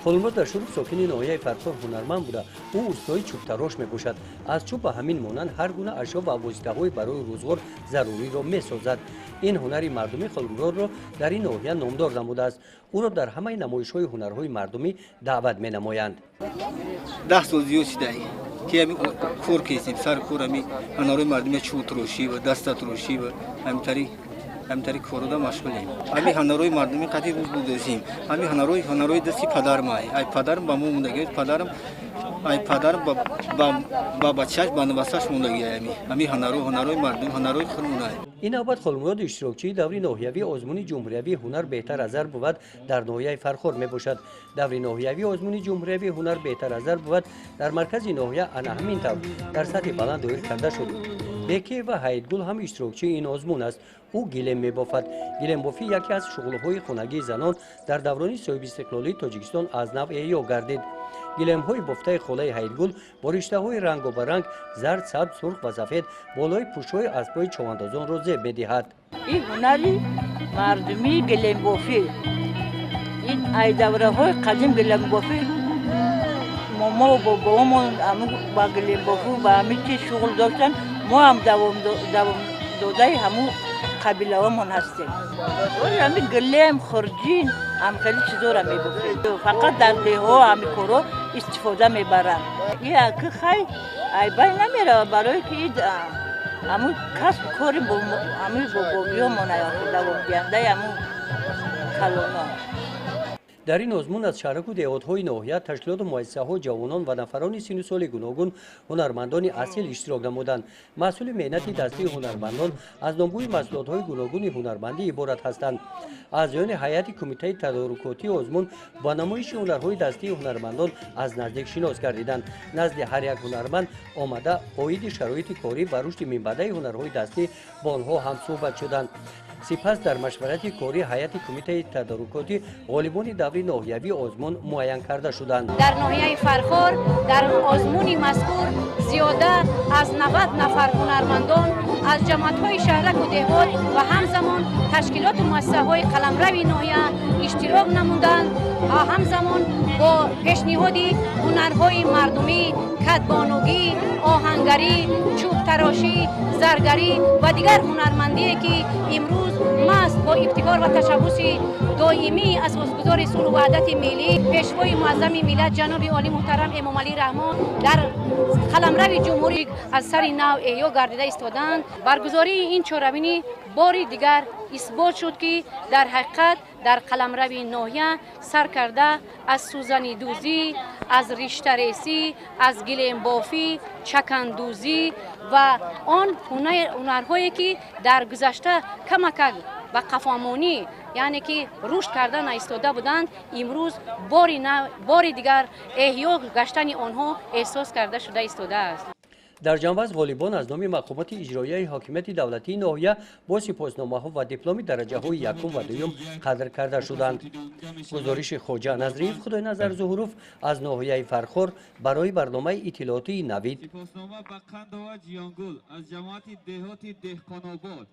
خلمرد در شروع ساکن ناحیه فرخار هنرمند بوده. او استاد چوب تراش می‌باشد. از چوب به همین مانند هر گونه اشیا و واسطه‌های برای روزگار ضروری را می‌سازد. این هنری مردمی خلمرد را در این ناحیه نامدار نموده است. او را در همه نمایش‌های هنرهای مردمی دعوت می‌نمایند. 10 سال زیاد شده که همین کار کردیم سر کار همین هنرهای مردمی چوب تراشی و دست تراشی و همینطوری کارا دا مشغولیم. همین هنرهای مردمی قدیم روز بودیم. همین هنرهای دستی پدرم ای پدرم با مو موندگی پدرم با بچه‌اش با نواسش موندگی همین هنرهای مردم هنرهای خودمون. این نوبت خلمرد اشتراکچی دوری ناحیوی آزمون جمهوری هنر بهتر از هر بود در ناحیه فرخار میباشد. دوری ناحیوی آزمون جمهوری هنر بهتر از هر بود در مرکز ناحیه همین طور در سطح بلند دایر کرده شد. بکی و هیدگل هم اشتراکچی این آزمون است. او گلیم میبافد. گلیم بافی یکی از شغل‌های خانگی زنان در دوران صاحب استقلالی تاجیکستان از نو احیا گردید. گلیم های بافته خاله هیدگل با ریشته های رنگ و برنگ زرد، سبز، سرخ و سفید بالای پوشهای اسبای چواندازان را زیب می‌دهد. این هنری مردمی گلیم بافی این ای دوره های قدیم گلیم بافی ما با بابامون با گلیم بافی و همین چی شغل داشتن ما هم دوام داده همون قبیله هامون هستیم. همین گلیم خرجین هم خیلی چیزا را میبافیم. فقط در دیها همین کارا استفاده میبرن. این که خیلی عیبی نمیره برای که همون کسب کاری همین بابایی همون دوام دیانده همون کلونا. در این آزمون از شهرک و دهات‌های ناحیه تشکیلات و مؤسسه‌ها جوانان و نفران سن و سال گوناگون هنرمندان اصیل اشتراک نمودند. مسئول مهنت دستی هنرمندان از نامگوی محصولات‌های گوناگون هنرمندی عبارت هستند. اعضایان هیئت کمیته تدارکاتی آزمون با نمایش هنرهای دستی هنرمندان از نزدیک شناس گردیدند. نزد هر یک هنرمند آمده عاید شرایط کاری و رشد منبع هنرهای دستی با آنها هم صحبت شدند. سپس در مشورت کاری هیئت کمیته تدارکاتی غالبان دوری ناحیوی آزمون معین کرده شدند. در ناحیه فرخار در آزمون مذکور زیاده از 90 نفر هنرمندان از جماعت‌های شهرک و دهات و همزمان تشکیلات و مؤسسه‌های قلمرو ناحیه اشتراک نمودند و همزمان با پیشنهاد هنرهای مردمی، کدبانوگی، آهنگری، چوب تراشی، زرگری و دیگر هنرمندی که امروز ماست با ابتکار و تشبث دائمی اساسگزار صلح و وحدت ملی پیشوای معظم ملت جناب عالی محترم امام علی رحمان در قلمرو جمهوری از سر نو احیا گردیده ایستادند. برگزاری این چهارمین بار دیگر اثبات شد که در حقیقت در قلمرو ناحیه سر کرده از سوزنی دوزی، از ریشته ریسی، از گلیم بافی، چکندوزی و آن هنرهایی که در گذشته کمک و قفامونی یعنی که رشد کردن ایستاده بودند امروز بار دیگر احیا گشتن آنها احساس کرده شده ایستاده است. در جنبش غالبان از نام مقامات اجرایی حاکمیت دولتی ناحیه با سپاسنامه‌ها و دیپلم درجه های یکم و دوم قدر کرده شدند. گزارش خواجه نظریف خدای نظر ظهوروف از ناحیه فرخار برای برنامه اطلاعاتی نوید. سپاسنامه به قنداوج یانگل از جماعت دهات دهقان‌آباد